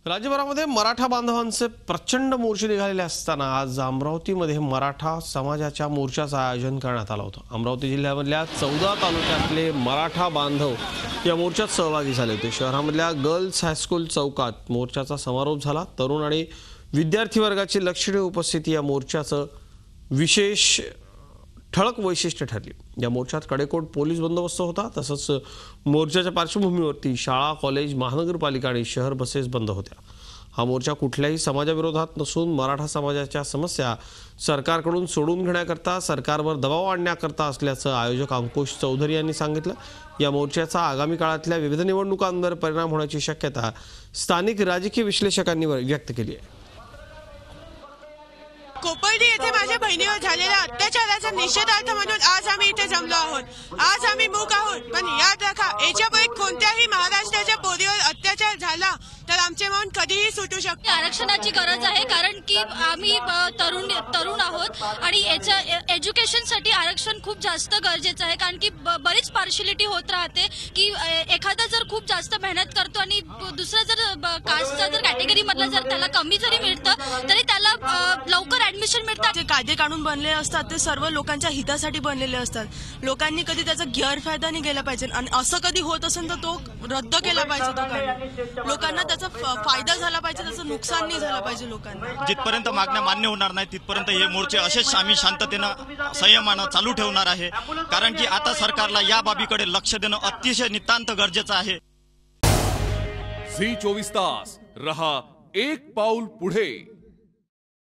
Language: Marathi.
राज्यभरामध्ये मराठा बांधवांचे प्रचंड मोर्चे निघालेले असताना आज अमरावतीमध्ये मराठा समाजाच्या मोर्चाचं आयोजन करण्यात आलं होतं। अमरावती जिल्ह्यामधल्या 14 तालुक्यातले मराठा बांधव या मोर्चात सहभागी झाले होते। शहरामधल्या गर्ल्स हायस्कूल चौकात मोर्चाचा समारोप झाला। तरुण आणि विद्यार्थी वर्गाची लक्षणीय उपस्थिती या मोर्चाचं विशेष ठळक वैशिष्ट्य ठरली। या मोर्चात कडेकोट पोलीस बंदोबस्त होता। तसंच मोर्चाच्या पार्श्वभूमीवरती शाळा, कॉलेज, महानगरपालिका आणि शहर बसेस बंद होत्या। हा मोर्चा कुठल्याही समाजाविरोधात नसून मराठा समाजाच्या समस्या सरकारकडून सोडून घेण्याकरता, सरकारवर दबाव आणण्याकरता असल्याचं आयोजक अंकुश चौधरी यांनी सांगितलं। या मोर्चाचा आगामी काळातल्या विविध निवडणुकांवर परिणाम होण्याची शक्यता स्थानिक राजकीय विश्लेषकांनी व्यक्त केली आहे। कोपर्डी येथे माझ्या बहिणीवर झालेल्या अत्याचाराचा निषेधार्थ म्हणून आज आम्ही इथे जमलो आहोत। आज आम्ही मूक आहोत, पण याद राखा, याच्यापैकी कोणत्याही महाराष्ट्राच्या पोरीवर अत्याचार झाला तर आमचे मौन कधीही सुटू शकते। आरक्षणाची गरज आहे, कारण की आम्ही तरुण आहोत आणि याच्या एज्युकेशनसाठी आरक्षण खूप जास्त गरजेचं आहे। कारण की बरीच पार्शियलिटी होत राहते की एखादा जर खूप जास्त मेहनत करतो आणि दुसरा जर कास्टचा जर कॅटेगरी मधला जर त्याला कमी जरी मिळतं तरी त्याला लवकर ऍडमिशन मिळतं। जे कायदे कानून बनले असतात ते सर्व लोकांच्या हितासाठी बनलेले असतात। लोकांनी कधी त्याचा गैरफायदा नाही घ्यायला पाहिजे आणि असं कधी होत असेल तर तो रद्द केला पाहिजे। तो लोकांना त्याचा फायदा झाला पाहिजे, त्याचं नुकसान नाही झालं पाहिजे लोकांना। जिथपर्यंत मागण्या मान्य होणार नाही तिथपर्यंत हे मोर्चे असेच आम्ही शांततेनं संयमानं चालू ठेवणार आहे। कारण की आता सरकारला या बाबीकडे लक्ष देणं अतिशय नितांत गरजेचं आहे। झी 24 तास रहा एक पाऊल पुढे।